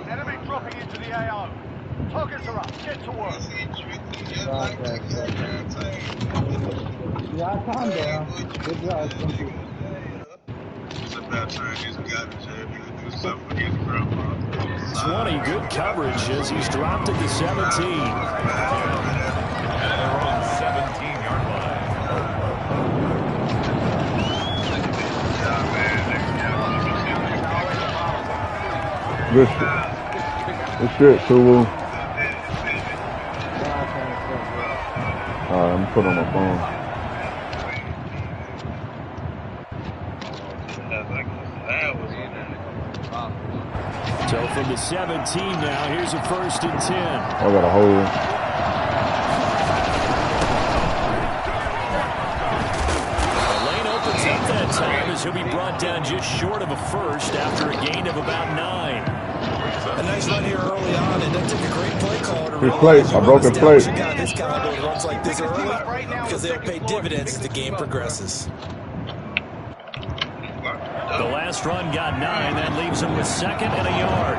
Enemy dropping into the AO. Targets are up. Get to work. Yeah, calm down. Good job. Thank you. It's about time these garbage ass niggas do something for his grandma. 20, good coverage as he's dropped at the 17. At their own 17-yard line. Good shit. Good shit, Sulu. Alright, I'm gonna put on my phone. So from the 17 now, here's a 1st and 10. I got a hole. The lane opens up that time as he'll be brought down just short of a first after a gain of about 9. A nice run here early on, and that took a great play call to His plate, a broken plate. This caliber runs like this early because they'll pay dividends as the game progresses. The last run got 9. That leaves him with 2nd and a yard.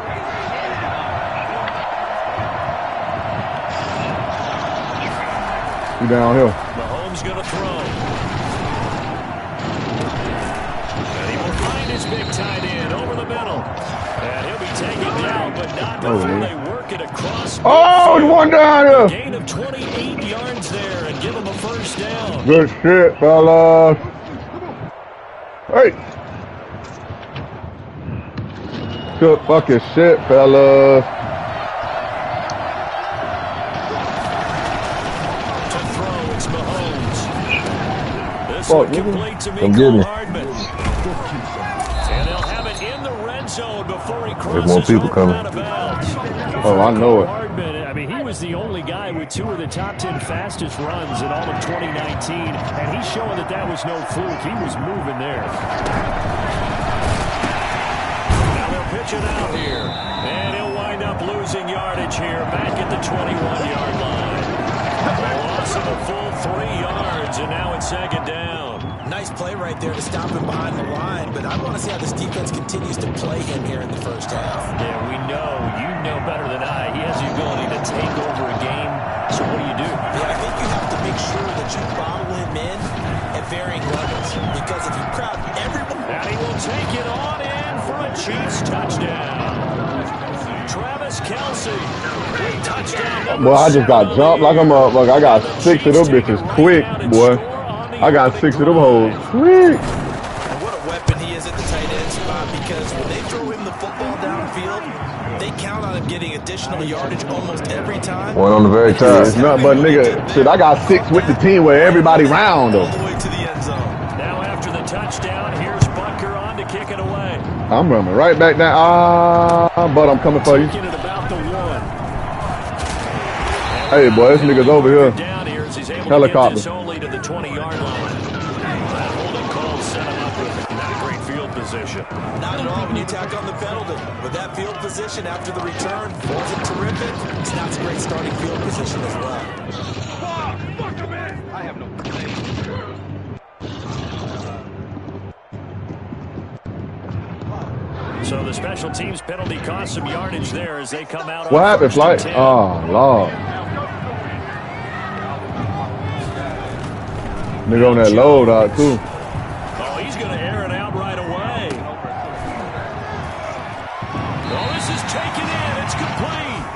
He downhill. Mahomes going to throw. And he will find his big tight end over the middle. And he'll be taken down, but not before they work it across. Oh, it's one down here. Gain of 28 yards there and give him a 1st down. Good shit, fellas. Hey. Good fucking shit, fellas. To throw, it's Mahomes. This Fuck, one complete to Mecole Hardman. And they'll have it in the red zone before he crosses more people coming. out of bounds. Oh, I know it. Hardman, I mean, he was the only guy with 2 of the top 10 fastest runs in all of 2019, and he's showing that that was no fluke. He was moving there. Pitch it out here, and he'll wind up losing yardage here back at the 21-yard line. A loss of a full 3 yards, and now it's 2nd down. Nice play right there to stop him behind the line, but I want to see how this defense continues to play him here in the first half. Yeah, we know, you know better than I, he has the ability to take over a game, so what do? Yeah, I think you have to make sure that you bottle him in at varying levels, because if you crowd everyone... And he will take it on in for a Chiefs touchdown. Travis Kelce, touchdown. Boy, I just got jumped like a motherfucker. I got 6 of them bitches quick, boy. I got 6 of them hoes quick. And what a weapon he is at the tight end spot, because when they throw him the football downfield, they count on him getting additional yardage almost every time. One on the very top. It's nothing but nigga. Shit, I got 6 with the team where everybody round them. All the way to the end zone. Now after the touchdown, here's Butker on to kick it away. I'm running right back down. But I'm coming for you. Taking it about the 1. Hey, boy, this nigga's over here. Down here as he's able Helicopter. to get this only to the 20-yard line. That holding call set him up with not a great field position. Not at all when you tack on the penalty. With that field position after the return, wasn't terrific. It's not a great starting field position as well. I have no So the special teams penalty cost some yardage there as they come out. What happened, Flight? Oh, Lord. Nigga on that load out, too. Oh, he's going to air it out right away. Oh, this is taken in. It's complete.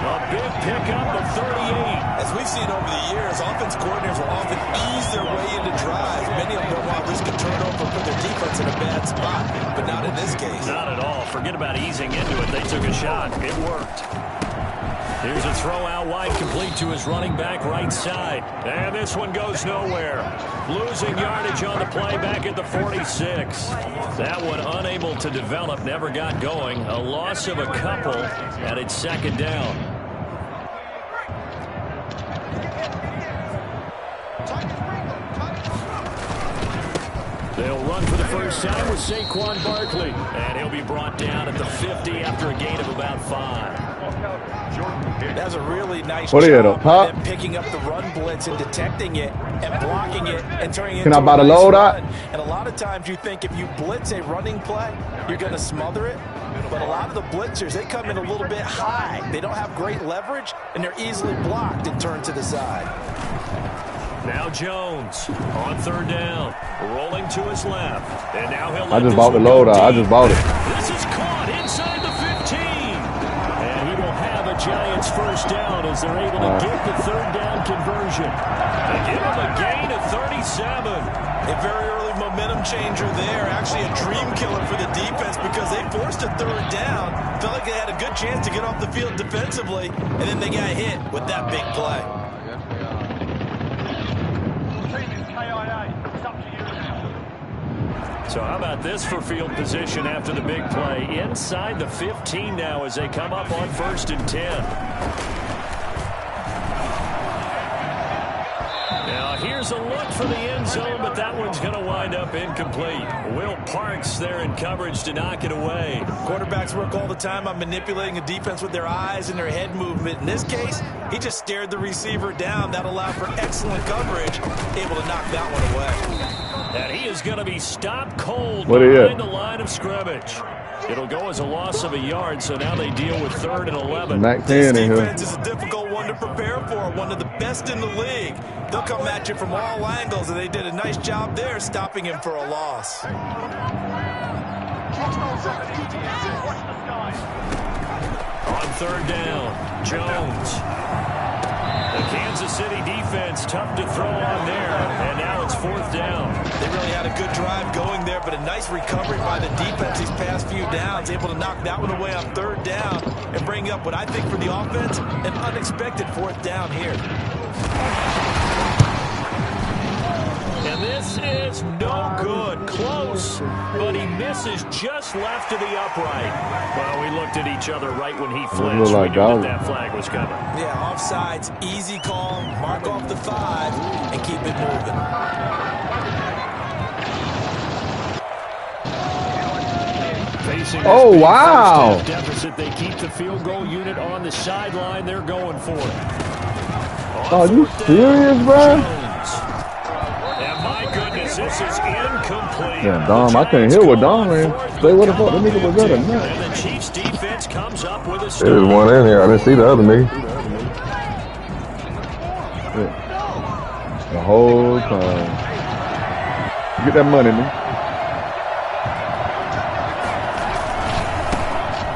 A big pickup of 38. As we've seen over the years, offense coordinators will often ease their way into drives. Many of them don't want to risk a turnover or put their defense in a bad spot, but not in this case. Not at all. Forget about easing into it. They took a shot. It worked. Here's a throw out wide, complete to his running back right side. And this one goes nowhere. Losing yardage on the play back at the 46. That one unable to develop, never got going. A loss of a couple, and it's 2nd down. They'll run for the first time with Saquon Barkley. And he'll be brought down at the 50 after a gain of about 5. That's a really nice What are you at, job up top? of picking up the run blitz and detecting it and blocking it and turning it Can into I buy the a nice load run. out? And a lot of times you think if you blitz a running play, you're going to smother it. But a lot of the blitzers, they come in a little bit high. They don't have great leverage, and they're easily blocked and turned to the side. Now Jones on 3rd down, rolling to his left. And now he'll I just bought the load out. I just bought it. This is caught inside the 15. And he will have a Giants first down as they're able to get the 3rd down conversion. They give him a gain of 37. A very early momentum changer there. Actually a dream killer for the defense because they forced a 3rd down. Felt like they had a good chance to get off the field defensively, and then they got hit with that big play. So how about this for field position after the big play? Inside the 15 now as they come up on 1st and 10. Now here's a look for the end zone, but that one's going to wind up incomplete. Will Parks there in coverage to knock it away. Quarterbacks work all the time on manipulating a defense with their eyes and their head movement. In this case, he just stared the receiver down. That allowed for excellent coverage, able to knock that one away. And he is going to be stopped cold behind the line of scrimmage. It'll go as a loss of a yard, so now they deal with 3rd and 11. This defense is a difficult one to prepare for, one of the best in the league. They'll come at you from all angles, and they did a nice job there stopping him for a loss. On 3rd down, Jones. The Kansas City defense tough to throw on there, and now it's 4th down. They really had a good drive going there, but a nice recovery by the defense these past few downs, able to knock that one away on 3rd down and bring up what I think for the offense, an unexpected 4th down here. And this is no good. Close, but he misses just left of the upright. Well, we looked at each other right when he flinched. We knew that flag was coming. Yeah, offsides, easy call, mark off the 5, and keep it moving. Oh, wow. Deficit, they keep the field goal unit on the sideline. They're going for it. Are you serious, bro? And my goodness, this is incomplete. Yeah, Dom, I couldn't hear what Dom ran. Say what the fuck, that nigga was good or not. And the Chiefs defense comes up with a stop. There's one in here. I didn't see the other nigga. The whole time. Get that money, man.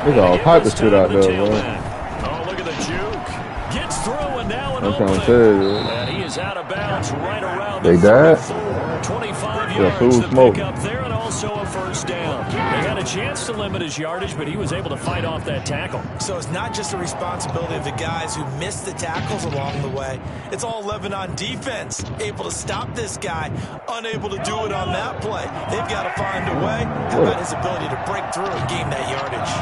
There's all type of shit out there, bro. Oh, look at the juke. Gets through and now an I'm trying to opening. tell you. And he is out of bounds right around They the died? 25 Yeah, yards food to smoke. pick up there, and also a first down. They had a chance to limit his yardage, but he was able to fight off that tackle. So it's not just a responsibility of the guys who missed the tackles along the way. It's all 11 on defense, able to stop this guy, unable to do it on that play. They've got to find a way. How about his ability to break through and gain that yardage?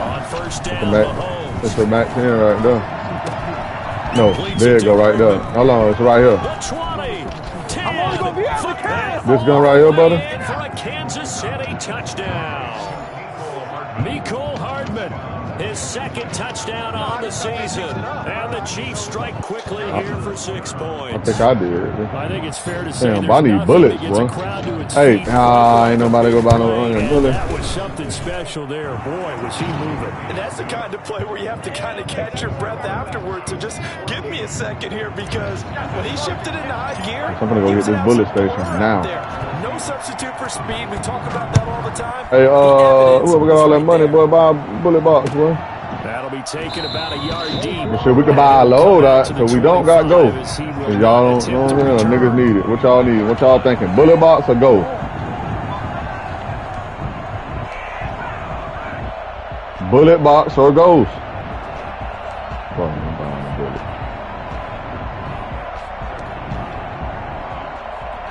On first down, Mahomes. It's a Mac 10 right there. No, there you go right there. Hold on, it's right here. The 20, 10, This gun right here, brother? for a Kansas City touchdown. Mecole Hardman, his 2nd touchdown on the season. And the Chiefs strike quickly here for 6 points. I think I did. I think it's fair to say Damn, I need bullets, bro. Hey, ain't nobody go buy no onion bullet. That was something special there. Boy, was he moving. And that's the kind of play where you have to kind of catch your breath afterwards. So just give me a second here, because when he shifted into high gear, I'm gonna go get this bullet station now. No substitute for speed. We talk about that all the time. Hey, whoever got all that money, boy, buy a bullet box, boy. That'll be taken about a yard deep. Shit, we could buy a load out, so we don't got go. Cause y'all don't know, niggas need it. What y'all need? What y'all thinking? Bullet box or go? Bullet box or ghost?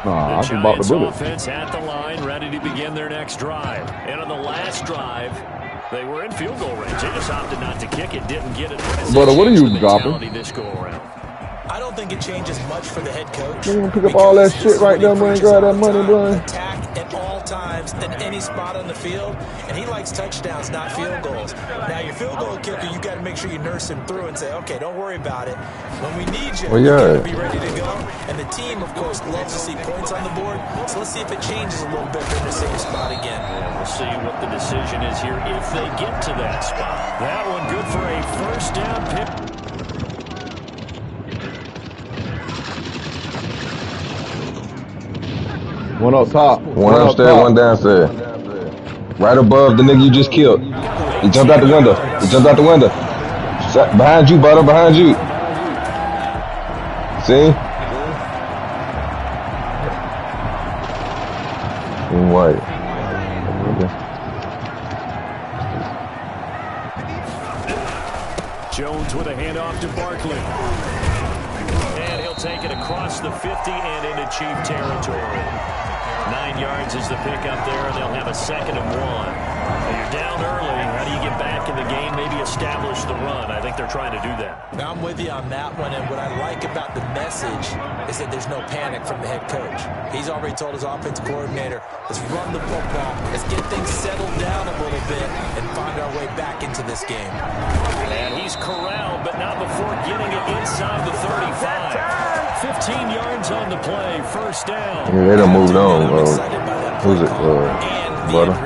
Nah, I just bought the bullet. Offense at the line, ready to begin their next drive. And on the last drive, they were in field goal range. They just opted not to kick it, didn't get it. Brother, what are you dropping? This go around. I don't think it changes much for the head coach. You pick up all that shit right there, man. Grab that money, boy. Attack at all times at any spot on the field, and he likes touchdowns, not field goals. Now, your field goal kicker, you got to make sure you nurse him through and say, okay, don't worry about it. When we need you, you got to be ready to go. And the team, of course, loves to see points on the board. So let's see if it changes a little bit from the same spot again. Yeah, we'll see what the decision is here if they get to that spot. That one good for a first down pick. One up top. One upstairs, one downstairs. Right above the nigga you just killed. He jumped out the window. He jumped out the window. Behind you, Butter. Behind you. See? In white. Jones with a handoff to Barkley. And he'll take it across the 50 and into Chief territory. 9 yards is the pickup there, and they'll have a 2nd and 1. So you're down early. How do you get back in the game? Maybe establish the run. I think they're trying to do that. Now, I'm with you on that one, and what I like about the message is that there's no panic from the head coach. He's already told his offensive coordinator, let's run the football, let's get things settled down a little bit, and find our way back into this game. And he's corralled, but not before getting it inside the 35. 15 yards on the play, first down. Yeah, they done moved on. Who's it? Butter.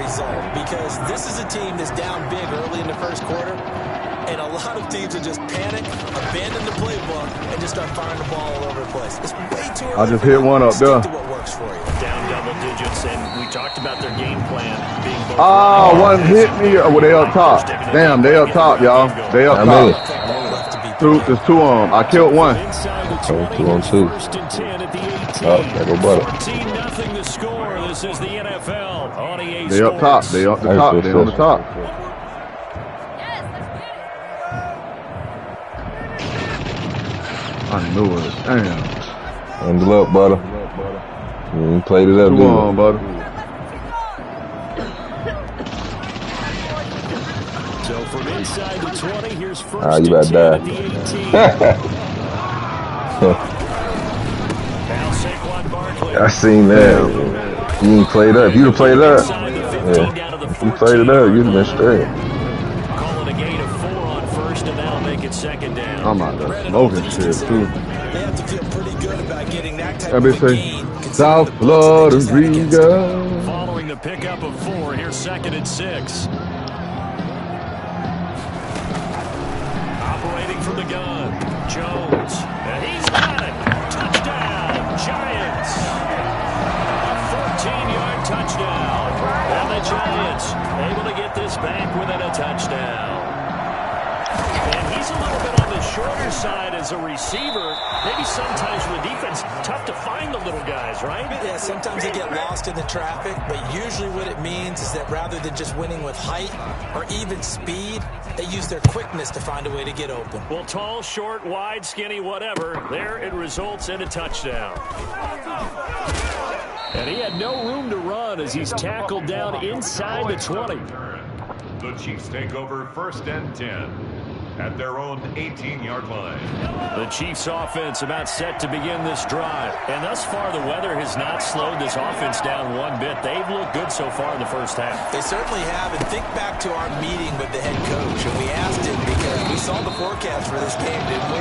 Because this is a team that's down big early in the first quarter, and a lot of teams will just panic, abandon the playbook, and just start firing the ball all over the place. It's way too early. I just hit one up there. What works for you. Down double digits, and we talked about their game plan being both. Oh, one hit me. Well, they up top. Damn, they up top, y'all. They up top. There's 2 on them. I killed one. 2 on 2. Oh, there go Butter. 14-0 the score. This is the NFL on EA They up top. They up the top. They on the top. I knew it. Damn. Handle up, Butter. You played it up, 2 on, Butter. So from inside the 20, here's first you about to die. I seen that. You ain't played up. If you'd have played up, yeah. You played it up, you'd have been straight. Calling a gain of 4 on first, and that'll make it 2nd down. I'm out there smoking shit, too. They have to feel pretty good about getting that type of a gain. South Florida, Riga. Following the pickup of 4, here's 2nd and 6. Operating from the gun, Jones. And he's got it. Touchdown, Giants. A 14-yard touchdown. And the Giants able to get this back within a touchdown. And he's a little bit on the shorter side as a receiver. Maybe sometimes for the defense, tough to find the little guys, right? Yeah, sometimes they get lost in the traffic, but usually what it means is that rather than just winning with height or even speed, they use their quickness to find a way to get open. Well, tall, short, wide, skinny, whatever, there it results in a touchdown. And he had no room to run as he's tackled down inside the 20. The Chiefs take over 1st and 10 at their own 18-yard line. The Chiefs offense about set to begin this drive. And thus far, the weather has not slowed this offense down one bit. They've looked good so far in the first half. They certainly have. And think back to our meeting with the head coach. And we asked him because we saw the forecast for this game, didn't we?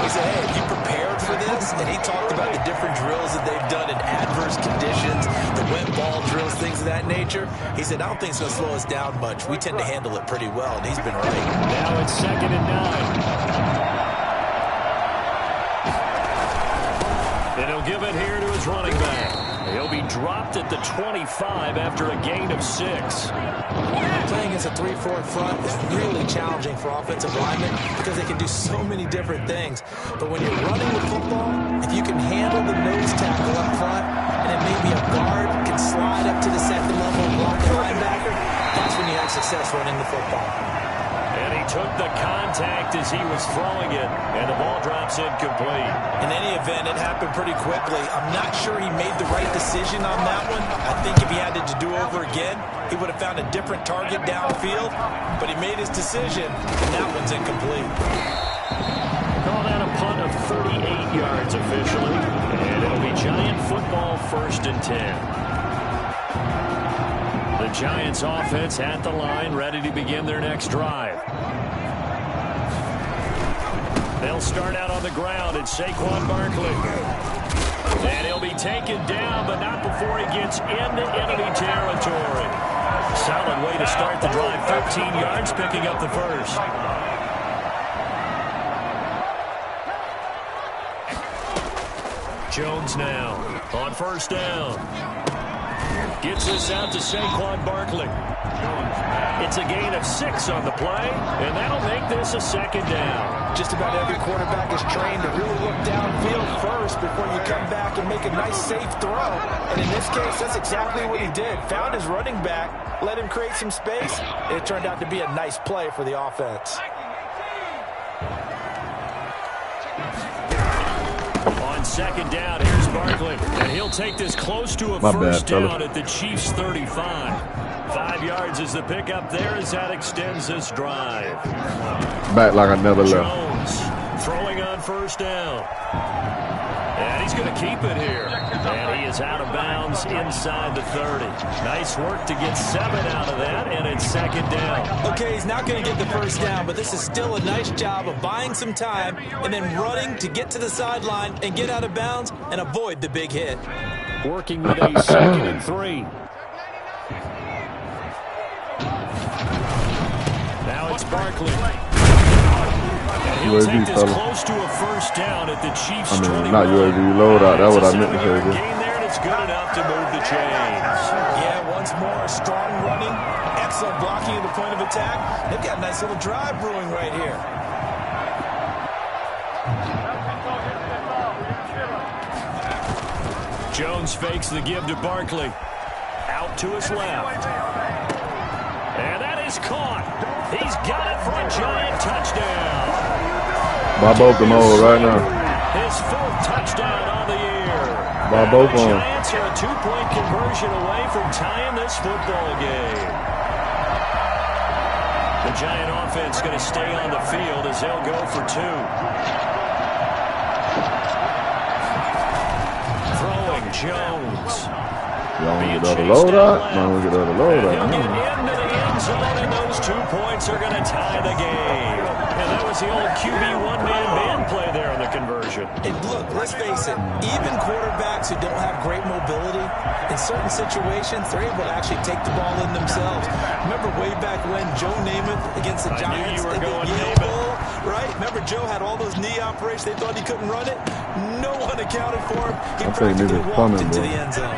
We said, hey, have you prepared for this? And he talked about the different drills that they've done in adverse conditions, the wet ball drills, things of that nature. He said, I don't think it's going to slow us down much. We tend to handle it pretty well, and he's been right. Now it's 2nd and 9. And he'll give it here to his running back. He'll be dropped at the 25 after a gain of 6. Playing as a 3-4 front is really challenging for offensive linemen because they can do so many different things. But when you're running the football, if you can handle the nose tackle up front, and then maybe a guard can slide up to the 2nd level and block the linebacker, that's when you have success running the football. And he took the contact as he was throwing it, and the ball drops incomplete. In any event, it happened pretty quickly. I'm not sure he made the right decision on that one. I think if he had it to do over again, he would have found a different target downfield, but he made his decision, and that one's incomplete. Call that a punt of 38 yards officially. And it'll be Giant football 1st and 10. The Giants offense at the line, ready to begin their next drive. They'll start out on the ground. It's Saquon Barkley. And he'll be taken down, but not before he gets into enemy territory. Solid way to start the drive. 13 yards, picking up the first. Jones now on 1st down. Gets this out to Saquon Barkley. It's a gain of 6 on the play, and that'll make this a 2nd down. Just about every quarterback is trained to really look downfield first before you come back and make a nice, safe throw. And in this case, that's exactly what he did. Found his running back, let him create some space, and it turned out to be a nice play for the offense. On 2nd down, here's Barkley, and he'll take this close to a first down at the Chiefs' 35. 5 yards is the pickup there as that extends this drive. Back like I never left. Jones throwing on 1st down. And he's going to keep it here. And he is out of bounds inside the 30. Nice work to get 7 out of that, and it's 2nd down. Okay, he's not going to get the first down, but this is still a nice job of buying some time and then running to get to the sideline and get out of bounds and avoid the big hit. Working with a 2nd and 3. Now it's Barkley. And he'll take this close to a first down at the Chiefs' 21. Not UAV loadout. That's what I meant to say. Gain there, and it's good enough to move the chains. Yeah, once more, strong running, excellent blocking at the point of attack. They've got a nice little drive brewing right here. Jones fakes the give to Barkley. Out to his left. And that is caught. He's got it for a Giant touchdown. By both them all right now. His 4th touchdown on the year. By both of them. The Giants are a 2-point conversion away from tying this football game. The Giant offense going to stay on the field as they'll go for 2. Throwing Jones. Y'all want to get the other loadout? No, we get the other loadout. He'll get into the end zone, and those 2 points are going to tie the game. And that was the old QB one-man band play there in the conversion. And look, let's face it, even quarterbacks who don't have great mobility, in certain situations, they're able to actually take the ball in themselves. Remember way back when Joe Namath against the Giants in the Yale Bowl, right? Remember Joe had all those knee operations. They thought he couldn't run it. No one accounted for him. He practically walked into the end zone.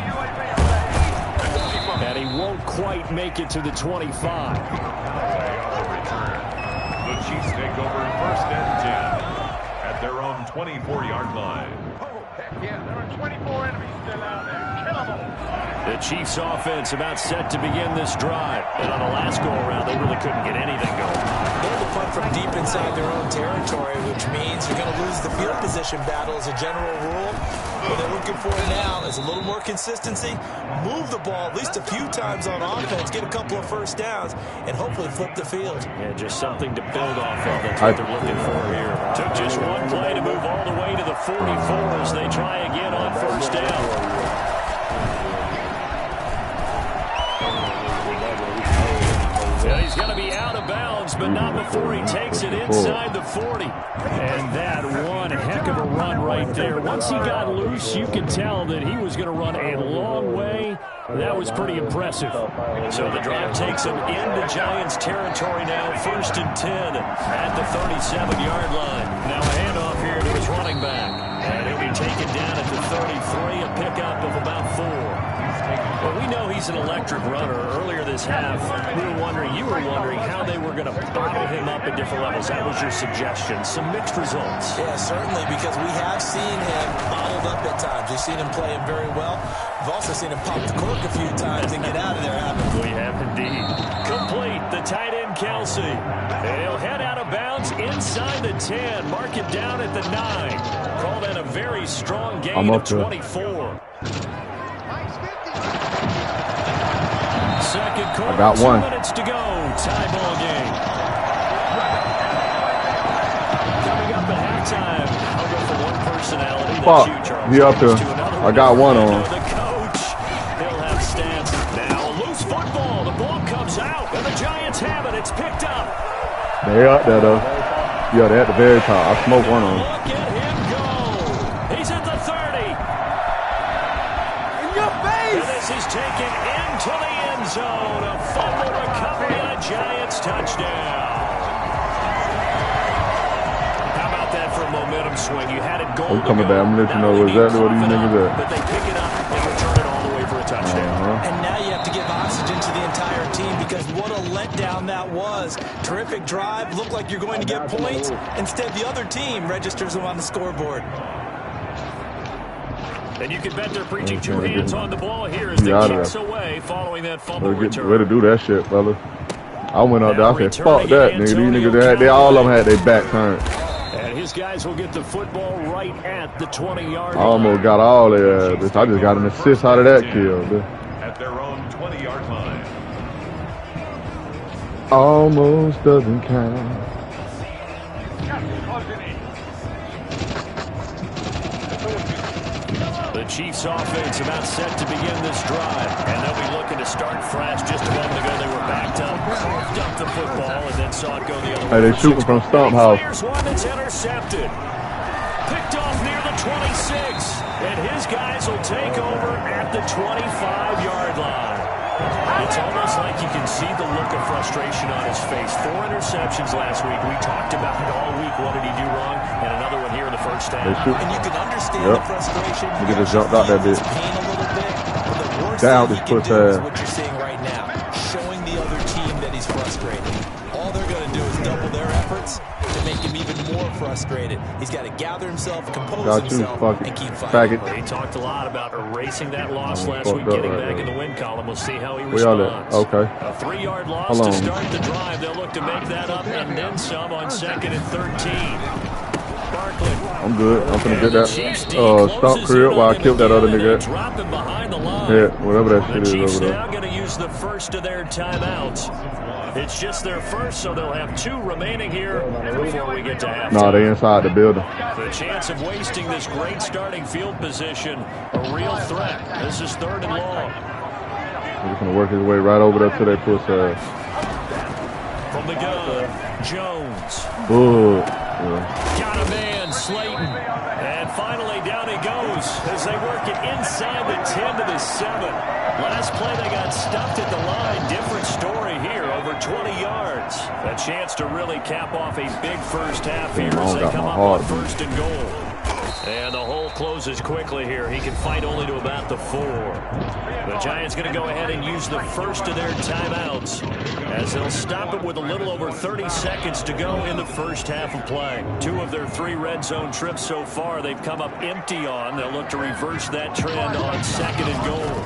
And he won't quite make it to the 25. The Chiefs take over 1st and 10 at their own 24-yard line. Oh, heck yeah, there are 24 enemies still out there. Kill them all. The Chiefs offense about set to begin this drive. And on the last go-around, they really couldn't get anything going. They had to punt from deep inside their own territory, which means you're going to lose the field position battle as a general rule. What they're looking for now is a little more consistency, move the ball at least a few times on offense, get a couple of first downs, and hopefully flip the field. Yeah, just something to build off of. That's what they're looking for here. Took just one play to move all the way to the 44 as they try again on 1st down. Yeah, he's going to be out of bounds, but not before he takes it inside the 40. And that one heck of a run right there. Once he got loose, you could tell that he was going to run a long way. That was pretty impressive. So the drive takes him into Giants territory now, 1st and 10 at the 37-yard line. Now a handoff here to his running back. And he'll be taken down at the 33, a pickup of about 4. Well, we know he's an electric runner. Earlier this half, you were wondering how they were going to bottle him up at different levels. That was your suggestion. Some mixed results. Yeah, certainly, because we have seen him bottled up at times. We've seen him play him very well. We've also seen him pop the cork a few times and get out of there, haven't we? We have indeed. Complete, the tight end, Kelsey. And he'll head out of bounds inside the 10. Mark it down at the 9. Call that a very strong gain of 24. Second quarter, I got one. 2 minutes to go. Tie ball game. Coming up at Gametime. I'll go for one personality. Fuck. That's you, Charles. He up there. I got one on. The coach. He'll have stats. Now a loose football. The ball comes out, and the Giants have it. It's picked up. They up there, though. Yeah, they at the very top. I smoked one on. Look at him go. He's at the 30. In your face! And this is taken into the end zone. A fumble recovery and a Giants touchdown. How about that for a momentum swing? You had it goal. I'm coming back. I'm gonna let you know exactly what these niggas at. But they pick it up and return it all the way for a touchdown. And now you have to give oxygen to the entire team because what a letdown that was. Terrific drive. Looked like you're going to get points. Instead, the other team registers them on the scoreboard. And you can bet they're preaching two hands on the ball here as they kicks away following that fumble return. Way to do that shit, fella. I went out there. I said, fuck that, nigga. These niggas, they all of them had their back turned. And his guys will get the football right at the 20-yard line. I almost got all their ass. I just got an assist out of that kill, man. At their own 20-yard line. Almost doesn't count. The Chiefs offense about set to begin this drive. And they'll be looking to start fresh. Just a moment ago, they were backed up, dumped the football, and then saw it go the other way. Hey, they shooting from Stump House. Here's one that's intercepted. Picked off near the 26. And his guys will take over at the 25-yard line. It's almost like you can see the look of frustration on his face. 4 interceptions last week. We talked about it all week. What did he do wrong? And another one here in the first half. And you can understand the frustration. Look at this jumped out that bitch. Pain a little bit. But the worst Down thing this he can puss do is ass. what you're seeing right now. Showing the other team that he's frustrated. All they're going to do is double their efforts to make him even more frustrated. He's got to gather himself, compose himself, and keep fighting. He talked a lot about erasing that loss last week, getting back in the win column. We'll see how he We all responds. Okay. A 3-yard loss to start the drive. They'll look to make that up and then some on 2nd and 13. Barkley. I'm good. I'm gonna get that stump crib while I killed that other nigga. Drop him behind the line. Yeah, whatever that shit The is Chiefs over there. now going to use the first of their timeouts. It's just their first, so they'll have 2 remaining here before we get to halftime. Nah, they inside the building. The chance of wasting this great starting field position, a real threat. This is 3rd and long. He's gonna work his way right over there to their puss ass. From the gun, Jones. Good. Yeah. Got a man, Slayton. And finally down he goes as they work it inside the 10 to the 7. Last play they got stuffed at the line. Different story here, over 20 yards. A chance to really cap off a big first half here as they come up on 1st and goal. And the hole closes quickly here. He can fight only to about the 4. The Giants going to go ahead and use the first of their timeouts as they'll stop it with a little over 30 seconds to go in the first half of play. 2 of their 3 red zone trips so far they've come up empty on. They'll look to reverse that trend on 2nd and goal.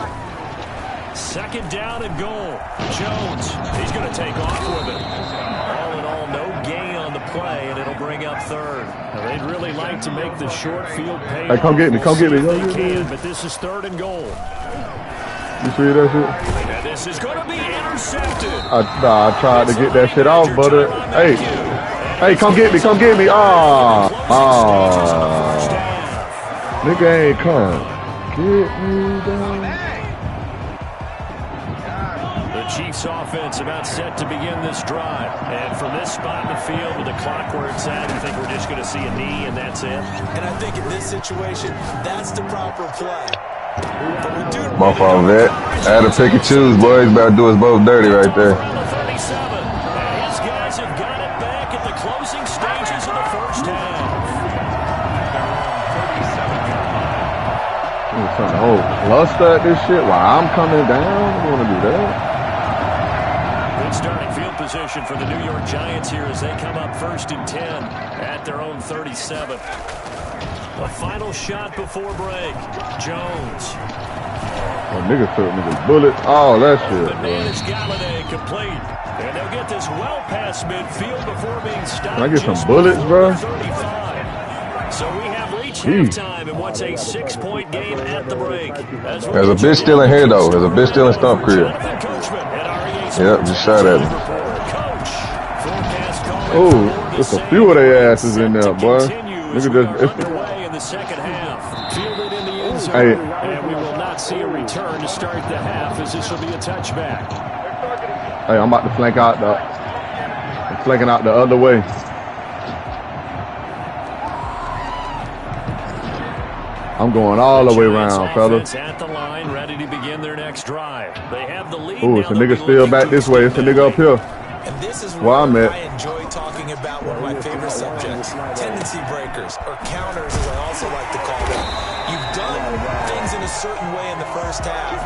2nd down and goal. Jones, he's going to take off with it. All in all, no gain on the play, and it'll bring up 3rd. Now, they'd really like to make the short field pay. Hey, come get me, come get me. But this is 3rd and goal. You see that shit? And this is going to be intercepted. I tried to get that shit off, but hey, come get me, come get me. Nigga ain't come. Get me down. The Chiefs offense about set to begin this drive. And from this spot in the field with the clock where it's at, you think we're just going to see a knee and that's it? And I think in this situation, that's the proper play. My fault, Vet. I had to pick and choose, boys. About to do us both dirty right there. His guys have got it back at the closing stages of the first half. Cluster at this shit while I'm coming down. I want to do that. Good starting field position for the New York Giants here as they come up 1st and 10 at their own 37. A final shot before break. Jones. Oh, niggas took niggas bullets. Oh, that shit. Bananas Galladay complete. And they'll get this well past midfield before being stopped. Can I get some bullets, bro? 35. So we have reached halftime in what's a 6-point game at the break. There's a bitch still in here, though. There's a bitch still in Stump Crib. Yep, just shot at him. Oh, there's a few of their asses in there, boy. as we Nigga are just underway in the second half. Fielded in the end zone, and we will not see a return to start the half as this will be a touchback. Hey, I'm about to flanking out the other way. I'm going all the way around, fellas. At the line, ready to begin their next drive. They have the lead. Ooh, it's a nigga still back this way. It's a nigga up here. And this is where I'm at. I enjoy talking about one of my favorite subjects, tendency breakers, or counters as I also like to call them. You've done things in a certain way in the first half,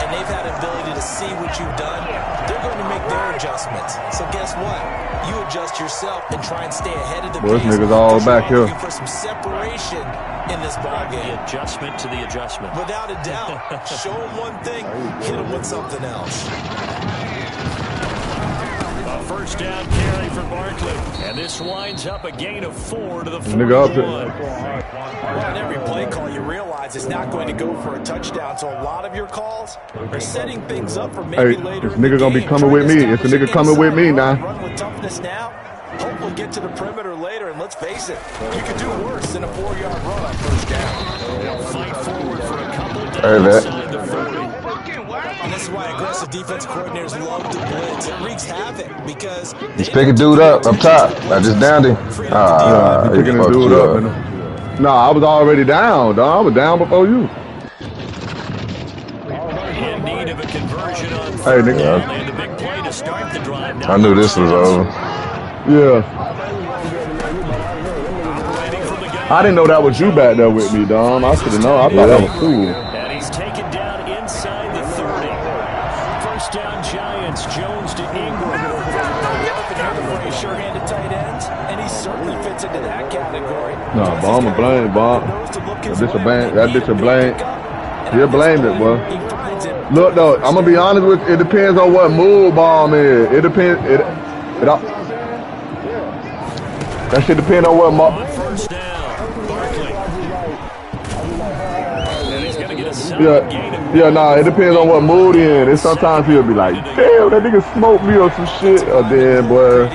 and they've had an ability to see what you've done. They're going to make their adjustments. So guess what? You adjust yourself and try and stay ahead of the Boy, pace. this nigga's all back here. For some separation in this ball game. The adjustment to the adjustment. Without a doubt. Show them one thing, hit them with something else. A first down carry for Barkley. And this winds up a gain of 4 to the 41. Well, in every play call, you realize it's not going to go for a touchdown. So a lot of your calls are setting things up for maybe later. This nigga gonna be coming with me. It's a nigga coming with me now. Run with toughness now. Hopefully get to the perimeter later, and let's face it, you could do worse than a 4-yard run on first down. They'll fight forward for a couple downs inside the 40. And this is why aggressive defensive coordinators love to blitz. It wreaks havoc because He's picking dude up top. I just downed him. He's picking this dude up. Nah, I was already down, dog. I was down before you. In need of a conversion on Hey, nigga. and a big play to start the drive. I knew this was over. Yeah. I didn't know that was you back there with me, Dom. I should have known. I thought that was cool. And he's taken down inside the 30. First down Giants. Jones to Ingram. Pretty sure-handed tight ends, and he certainly fits into that category. Nah, but I'm a blame, Bob. That bitch a blame. He'll blame it, boy. Look, though, I'm gonna be honest with you. It depends on what move bomb is. It depends. That shit depend on what. First down, Barkley. And he's gonna get a solid gain of it depends on what mood he in. And sometimes he'll be like, damn, that nigga smoked me or some shit. Or then, boy,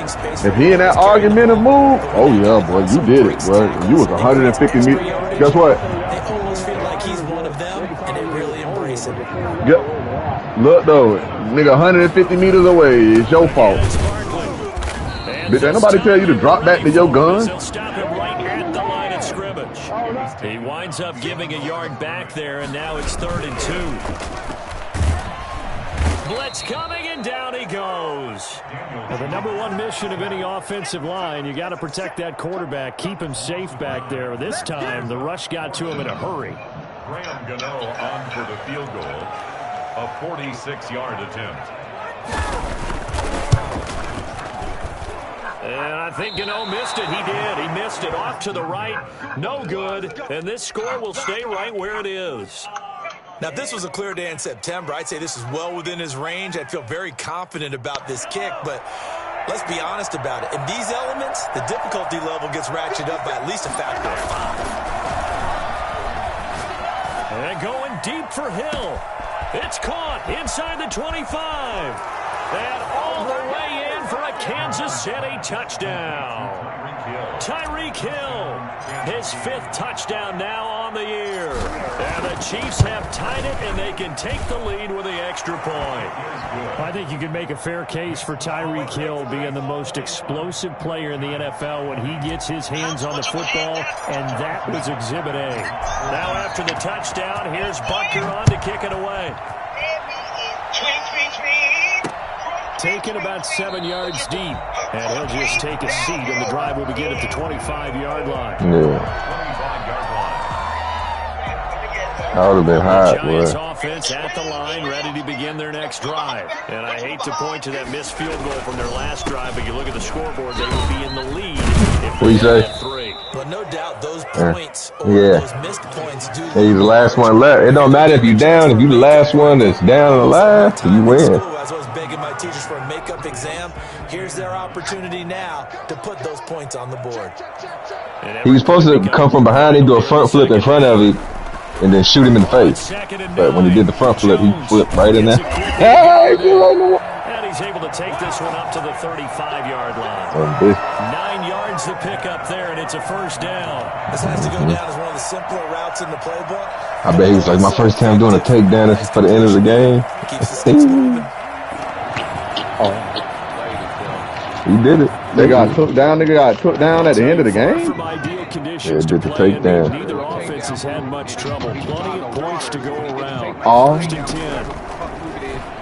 if he in that argumentative mood, oh yeah, boy, you did it, boy. You was 150 meters. Guess what? They almost feel like he's one of them, and they really embrace him. Look, though, nigga, 150 meters away. It's your fault. Bitch, ain't nobody tell you to drop back to your gun. He'll stop him right at the line of scrimmage. He winds up giving a yard back there, and now it's 3rd and 2. Blitz coming, and down he goes. Well, the number one mission of any offensive line, you got to protect that quarterback, keep him safe back there. This time, the rush got to him in a hurry. Graham Gano on for the field goal. A 46-yard attempt. And I think Gano missed it. He did. He missed it off to the right. No good. And this score will stay right where it is. Now, if this was a clear day in September, I'd say this is well within his range. I'd feel very confident about this kick, but let's be honest about it. In these elements, the difficulty level gets ratcheted up by at least a factor of 5. And going deep for Hill. It's caught inside the 25. And all the way in for a Kansas City touchdown. Tyreek Hill, his 5th touchdown now on the year. And the Chiefs have tied it, and they can take the lead with the extra point. I think you can make a fair case for Tyreek Hill being the most explosive player in the NFL when he gets his hands on the football, and that was Exhibit A. Now after the touchdown, here's Butker on to kick it away. Taken about 7 yards deep, and he'll just take a seat, and the drive will begin at the 25-yard line. That would have been hot, Giants boy. offense at the line, ready to begin their next drive. And I hate to point to that missed field goal from their last drive, but you look at the scoreboard, they would be in the lead if What you say? 3. But no doubt those points or those missed points do. Hey, you the last one left. It don't matter if you're down. If you the last one that's down and alive, you win. As I was begging my teachers for a makeup exam, here's their opportunity now to put those points on the board. He was supposed to come from behind him, do a front flip in front of him, and then shoot him in the face. But when he did the front flip, he flipped right in there. Hey, And he's able to take this one up to the 35-yard line. 9 yards to pick up there, and it's a first down. This has to go down as one of the simpler routes in the playbook. I bet he was like, my first time doing a takedown. This is for the end of the game. Keeps the sticks moving. He did it. They got took down. Nigga got took down at the end of the game. From ideal conditions Yeah, did to the play in, takedown. neither offense has had much trouble. Plenty of points to go around. Oh. First and 10.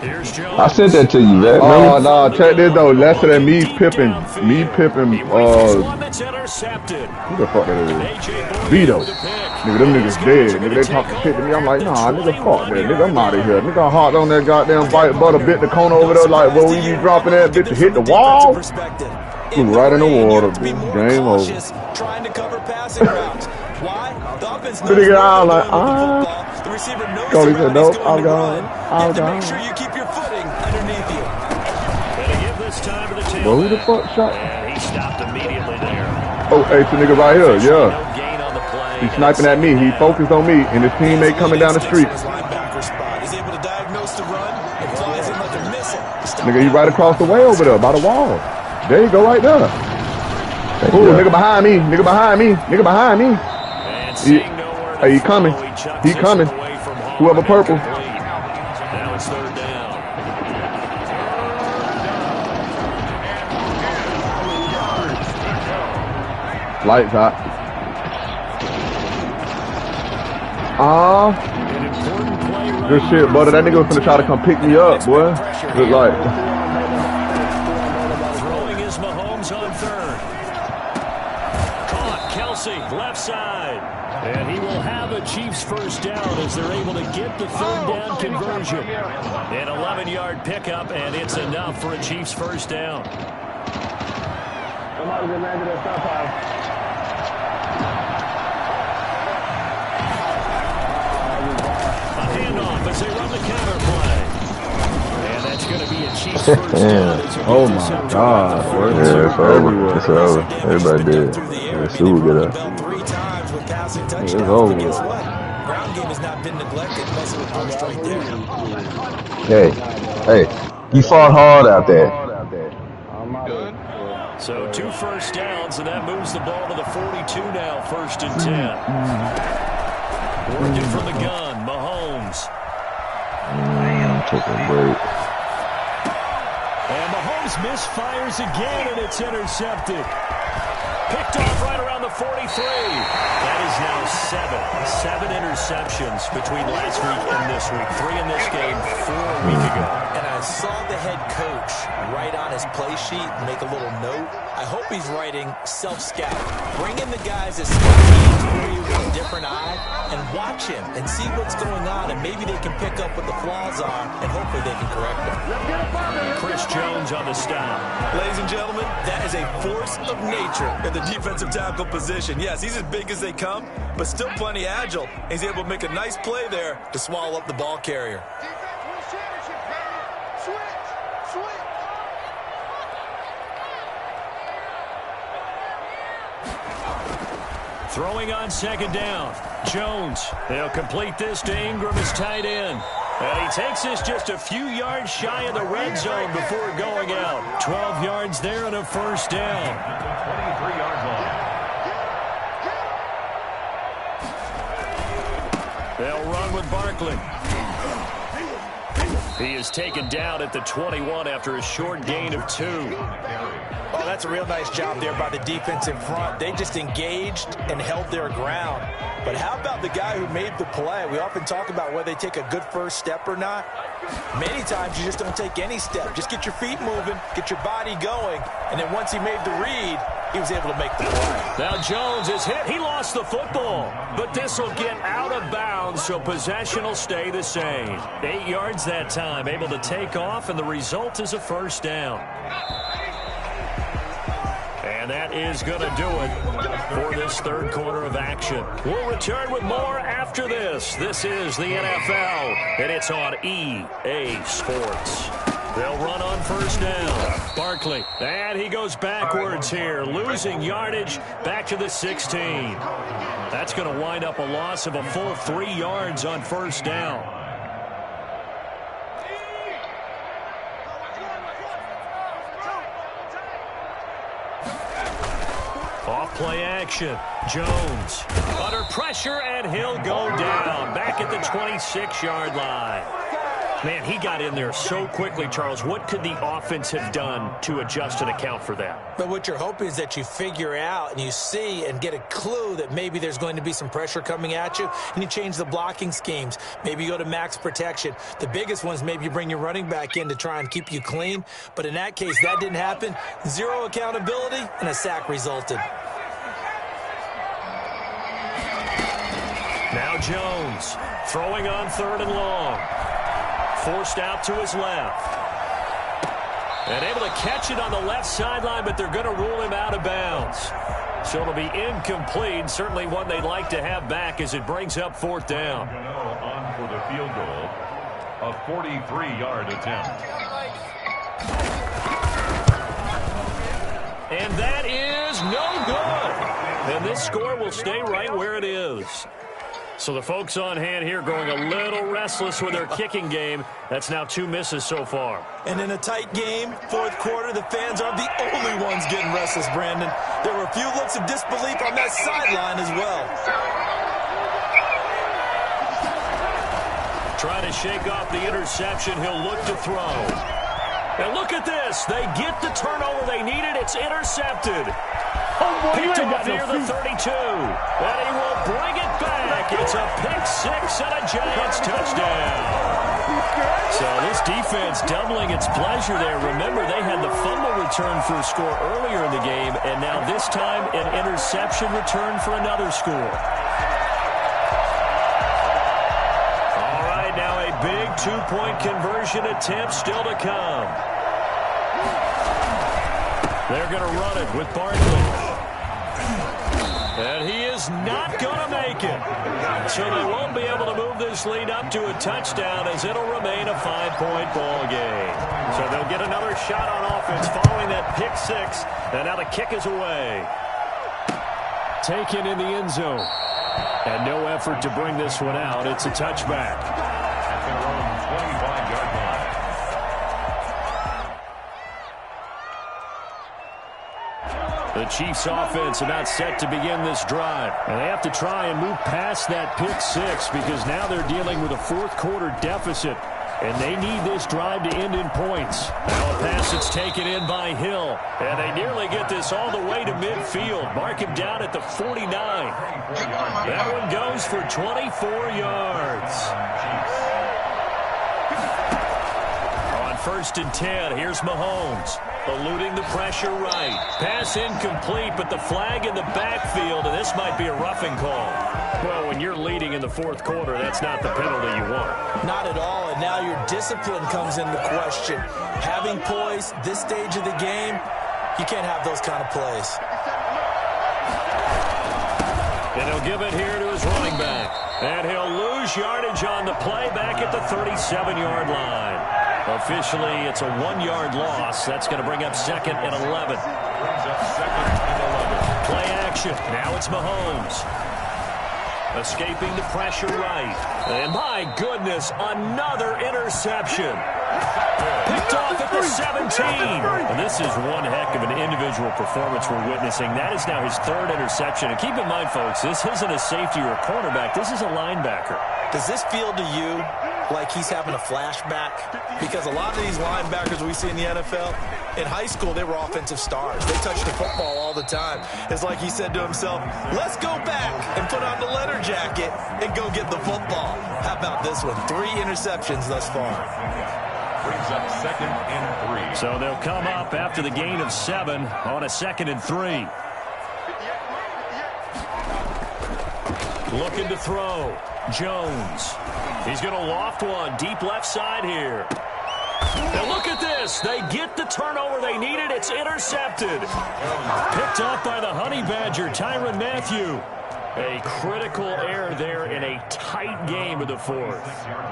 Here's Jones. I sent that to you, man. Oh, no, check this, though. Lesser than me pipping, who the fuck that is? Vito. Nigga, them niggas dead. Nigga, they talking shit to me. I'm like, nah, nigga, fuck that. Nigga, I'm out of here. Nigga, I hopped on that goddamn bite butter, bit the corner over there like, well, we be dropping that bitch to hit the wall. Flew right in the water, bro. Game over. Trying to cover passing routes. Why? The offense knows Nigga, I was where like, they're going with the football. The receiver knows Cody the said, route nope, he's going I'm to gone. run. You have to make sure you keep your footing underneath you. Gonna give this time to the tailback. Well, who the fuck shot? And he stopped immediately there. Oh, hey, it's a nigga right here, yeah. No gain on the play. He's sniping at me. He focused on me, and his teammate coming down the street. Linebacker spot. He's able to diagnose the run and flies in like a missile. Nigga, he right across the way over there by the wall. There you go, right there. Ooh, nigga behind me. Nigga behind me. Nigga behind me. Hey, he coming. He coming. Whoever purple. Now it's third down. Lights out. Good shit, brother. That nigga was finna try to come pick me up, boy. Good light. Throwing is Mahomes on third. Caught Kelsey, left side. And he will have a Chiefs first down as they're able to get the third down conversion. An 11-yard pickup, and it's enough for a Chiefs first down. A handoff as they run the counter play. And that's going to be a Chiefs first down. Oh my God. Yeah, it's over. It's over. Everybody did. Let's see who get up. It's over. Ground game has not been neglected. That's a post right there. Hey, you fought hard out there. So 2 first downs, and that moves the ball to the 42 now, first and 10. Working from the gun, Mahomes. Took a break. And Mahomes misfires again, and it's intercepted. Picked off right around the 43. That is now 7 interceptions between last week and this week. 3 in this game, 4 a week ago. And I saw the head coach write on his play sheet, make a little note. I hope he's writing self-scout. Bring in the guys that see you with a different eye and watch him and see what's going on, and maybe they can pick up what the flaws are, and hopefully they can correct them. Chris Jones on the stop. Ladies and gentlemen, that is a force of nature in the defensive tackle position. Yes, he's as big as they come, but still plenty agile. He's able to make a nice play there to swallow up the ball carrier. Throwing on second down. Jones. They'll complete this to Ingram as tight end. And he takes this just a few yards shy of the red zone before going out. 12 yards there and a first down. 23-yard line. They'll run with Barkley. He is taken down at the 21 after a short gain of 2. Oh, that's a real nice job there by the defense in front. They just engaged and held their ground. But how about the guy who made the play? We often talk about whether they take a good first step or not. Many times you just don't take any step. Just get your feet moving, get your body going, and then once he made the read, he was able to make the play. Now Jones is hit. He lost the football, but this will get out of bounds, so possession will stay the same. 8 yards that time, able to take off, and the result is a first down. And that is going to do it for this third quarter of action. We'll return with more after this. This is the NFL, and it's on EA Sports. They'll run on first down. Barkley, and he goes backwards here, losing yardage back to the 16. That's going to wind up a loss of a full 3 yards on first down. Off play action. Jones under pressure, and he'll go down back at the 26-yard line. Man, he got in there so quickly, Charles. What could the offense have done to adjust and account for that? But what you're hoping is that you figure out and you see and get a clue that maybe there's going to be some pressure coming at you, and you change the blocking schemes. Maybe you go to max protection. The biggest one is maybe you bring your running back in to try and keep you clean. But in that case, that didn't happen. Zero accountability, and a sack resulted. Now Jones throwing on 3rd and long. Forced out to his left. And able to catch it on the left sideline, but they're going to rule him out of bounds. So it'll be incomplete. Certainly one they'd like to have back as it brings up 4th down. On for the field goal, a 43-yard attempt. And that is no good. And this score will stay right where it is. So the folks on hand here growing a little restless with their kicking game. That's now 2 misses so far. And in a tight game, 4th quarter, the fans aren't the only ones getting restless, Brandon. There were a few looks of disbelief on that sideline as well. Trying to shake off the interception. He'll look to throw. And look at this. They get the turnover they needed. It's intercepted. Picked off near the 32. And he will bring it back. It's a pick 6 and a Giants touchdown. So this defense doubling its pleasure there. Remember, they had the fumble return for a score earlier in the game, and now this time an interception return for another score. All right, now a big 2-point conversion attempt still to come. They're going to run it with Barkley. And he is not going to make it. So they won't be able to move this lead up to a touchdown as it'll remain a 5-point ball game. So they'll get another shot on offense following that pick 6. And now the kick is away. Taken in the end zone. And no effort to bring this one out. It's a touchback. At their own 25-yard line. The Chiefs offense about set to begin this drive. And they have to try and move past that pick 6 because now they're dealing with a 4th quarter deficit. And they need this drive to end in points. Now a pass that's taken in by Hill. And they nearly get this all the way to midfield. Mark him down at the 49. That one goes for 24 yards. On 1st and 10, here's Mahomes. Eluding the pressure right. Pass incomplete, but the flag in the backfield, and this might be a roughing call. Well, when you're leading in the 4th quarter, that's not the penalty you want. Not at all, and now your discipline comes into question. Having poise this stage of the game, you can't have those kind of plays. And he'll give it here to his running back. And he'll lose yardage on the play back at the 37-yard line. Officially, it's a 1-yard loss. That's going to bring up 2nd and 11. Brings up 2nd and 11. Play action. Now it's Mahomes. Escaping the pressure right. And my goodness, another interception. Picked off at the 17. And this is one heck of an individual performance we're witnessing. That is now his 3rd interception. And keep in mind, folks, this isn't a safety or a cornerback. This is a linebacker. Does this feel to you like he's having a flashback? Because a lot of these linebackers we see in the NFL, in high school, they were offensive stars. They touched the football all the time. It's like he said to himself, let's go back and put on the letter jacket and go get the football. How about this one? 3 interceptions thus far. Brings up 2nd and 3. So they'll come up after the gain of 7 on a 2nd and 3. Looking to throw. Jones. He's going to loft one deep left side here. Now look at this. They get the turnover they needed. It's intercepted. Picked up by the Honey Badger, Tyrann Mathieu. A critical error there in a tight game of the 4th.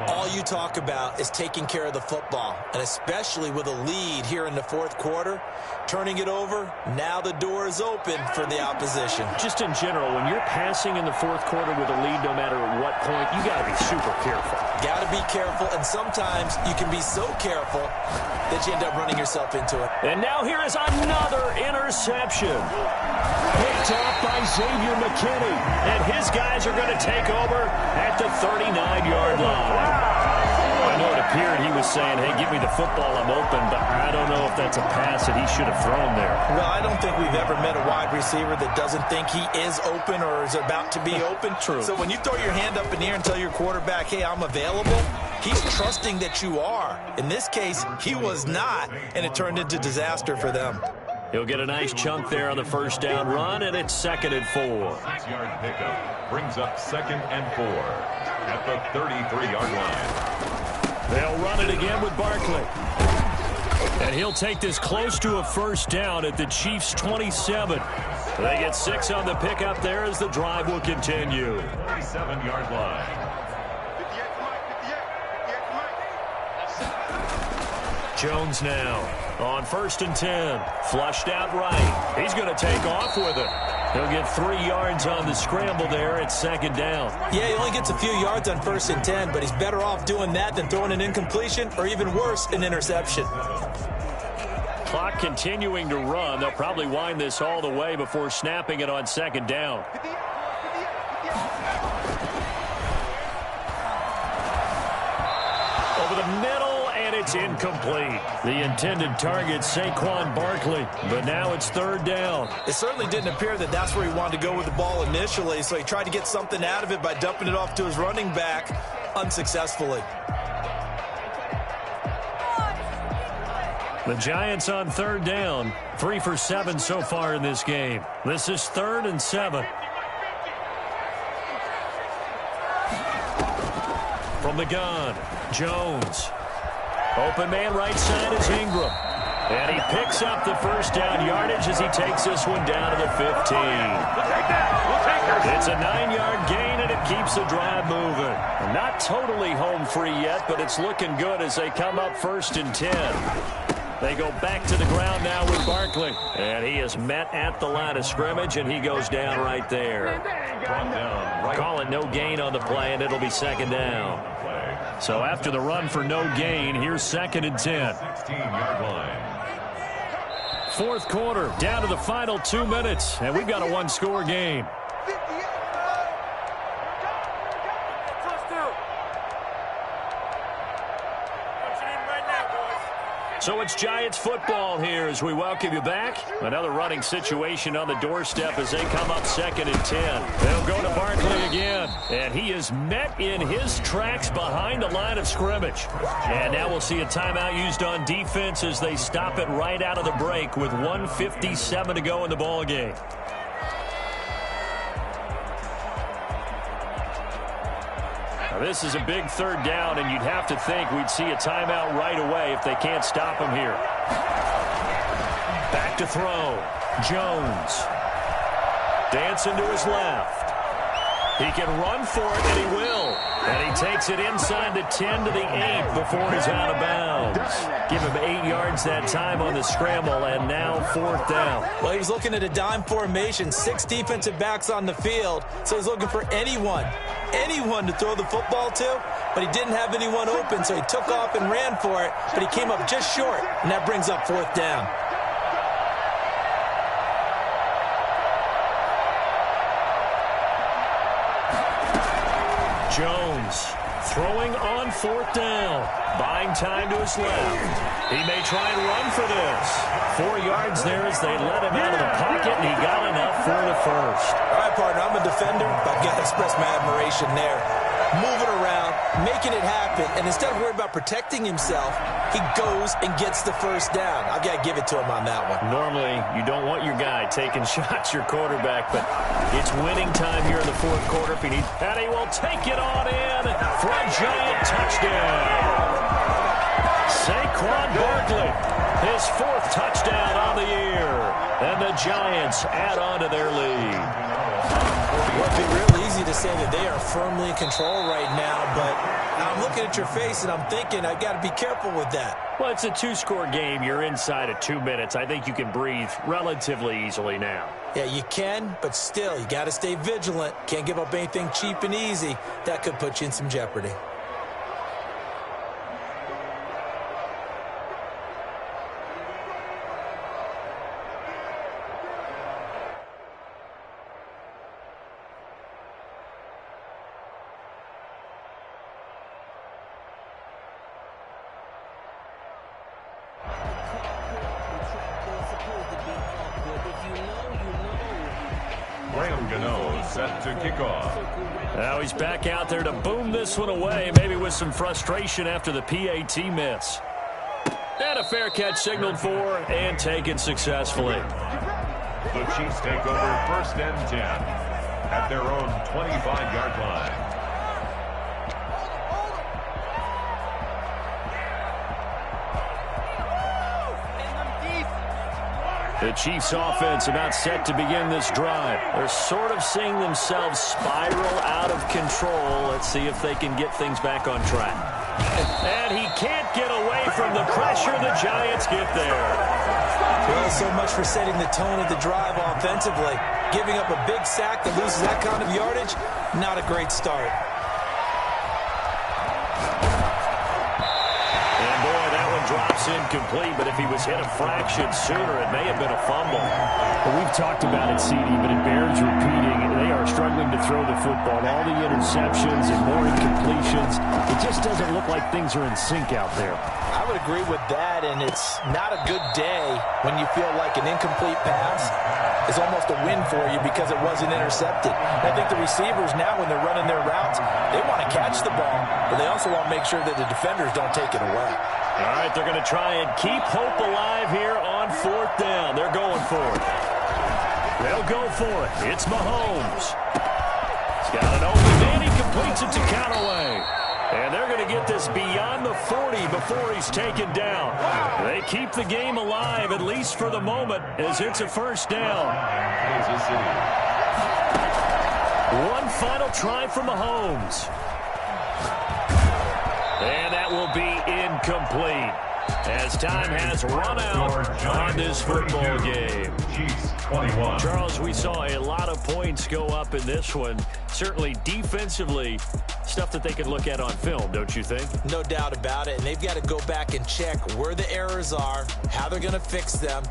All you talk about is taking care of the football, and especially with a lead here in the 4th quarter, turning it over, now the door is open for the opposition. Just in general, when you're passing in the 4th quarter with a lead, no matter at what point, you got to be super careful. Got to be careful, and sometimes you can be so careful that you end up running yourself into it. And now here is another interception. Picked off by Xavier McKinney. And his guys are going to take over at the 39-yard line. I know it appeared he was saying, hey, give me the football, I'm open, but I don't know if that's a pass that he should have thrown there. Well, I don't think we've ever met a wide receiver that doesn't think he is open or is about to be open. True. So when you throw your hand up in the air and tell your quarterback, hey, I'm available, he's trusting that you are. In this case, he was not, and it turned into disaster for them. He'll get a nice chunk there on the first down run, and it's 2nd and 4. 6-yard pickup brings up 2nd and 4 at the 33-yard line. They'll run it again with Barkley. And he'll take this close to a first down at the Chiefs' 27. They get 6 on the pickup there as the drive will continue. 37-yard line. Jones now on 1st and 10. Flushed out right. He's going to take off with it. He'll get 3 yards on the scramble there at 2nd down. Yeah, he only gets a few yards on 1st and 10, but he's better off doing that than throwing an incompletion or even worse, an interception. Clock continuing to run. They'll probably wind this all the way before snapping it on 2nd down. Over the middle, and it's incomplete. The intended target, Saquon Barkley, but now it's 3rd down. It certainly didn't appear that that's where he wanted to go with the ball initially, so he tried to get something out of it by dumping it off to his running back unsuccessfully. The Giants on 3rd down. 3 for 7 so far in this game. This is 3rd and 7. From the gun, Jones. Open man right side is Ingram. And he picks up the first down yardage as he takes this one down to the 15. It's a 9-yard gain, and it keeps the drive moving. Not totally home free yet, but it's looking good as they come up 1st and 10. They go back to the ground now with Barkley. And he is met at the line of scrimmage, and he goes down right there. Call it no gain on the play, and it'll be 2nd down. So after the run for no gain, here's 2nd and 10. 16-yard line. 4th quarter, down to the final 2 minutes, and we've got a 1-score game. So it's Giants football here as we welcome you back. Another running situation on the doorstep as they come up 2nd and 10. They'll go to Barkley again, and he is met in his tracks behind the line of scrimmage. And now we'll see a timeout used on defense as they stop it right out of the break with 1:57 to go in the ball game. This is a big 3rd down, and you'd have to think we'd see a timeout right away if they can't stop him here. Back to throw. Jones. Dancing to his left. He can run for it, and he will. And he takes it inside the 10 to the 8 before he's out of bounds. Give him 8 yards that time on the scramble, and now 4th down. Well, he was looking at a dime formation, 6 defensive backs on the field, so he's looking for anyone to throw the football to, but he didn't have anyone open, so he took off and ran for it, but he came up just short, and that brings up 4th down. Jones throwing on 4th down. Buying time to his left. He may try and run for this. 4 yards there as they let him out of the pocket, and he got enough for the first. All right, partner, I'm a defender, but I've got to express my admiration there. Moving around, making it happen, and instead of worrying about protecting himself, he goes and gets the first down. I've got to give it to him on that one. Normally, you don't want your guy taking shots, your quarterback, but it's winning time here in the 4th quarter. And he will take it on in for a giant touchdown. Saquon Barkley, his 4th touchdown on the year. And the Giants add on to their lead. Well, it'd be real easy to say that they are firmly in control right now, but I'm looking at your face and I'm thinking I've got to be careful with that. Well, it's a 2-score game. You're inside of 2 minutes. I think you can breathe relatively easily now. Yeah, you can, but still, you got to stay vigilant. Can't give up anything cheap and easy. That could put you in some jeopardy. Graham Gano set to kick off. Now he's back out there to boom this one away, maybe with some frustration after the PAT miss. And a fair catch signaled for and taken successfully. The Chiefs take over 1st and 10 at their own 25-yard line. The Chiefs offense about set to begin this drive. They're sort of seeing themselves spiral out of control. Let's see if they can get things back on track. And he can't get away from the pressure. The Giants get there. Well, so much for setting the tone of the drive offensively. Giving up a big sack that loses that kind of yardage, not a great start. Drops incomplete, but if he was hit a fraction sooner, it may have been a fumble. Well, we've talked about it, CD, but it bears repeating. They are struggling to throw the football. All the interceptions and more incompletions. It just doesn't look like things are in sync out there. I would agree with that, and it's not a good day when you feel like an incomplete pass is almost a win for you because it wasn't intercepted. And I think the receivers now, when they're running their routes, they want to catch the ball, but they also want to make sure that the defenders don't take it away. All right, they're going to try and keep hope alive here on 4th down. They're going for it. They'll go for it. It's Mahomes. He's got an open man. He completes it to Callaway. And they're going to get this beyond the 40 before he's taken down. They keep the game alive, at least for the moment, as it's a 1st down. Kansas City. One final try from Mahomes. And that will be incomplete as time has run out on this football game. Chiefs 21. Charles, we saw a lot of points go up in this one. Certainly defensively, stuff that they could look at on film, don't you think? No doubt about it, and they've got to go back and check where the errors are, how they're going to fix them,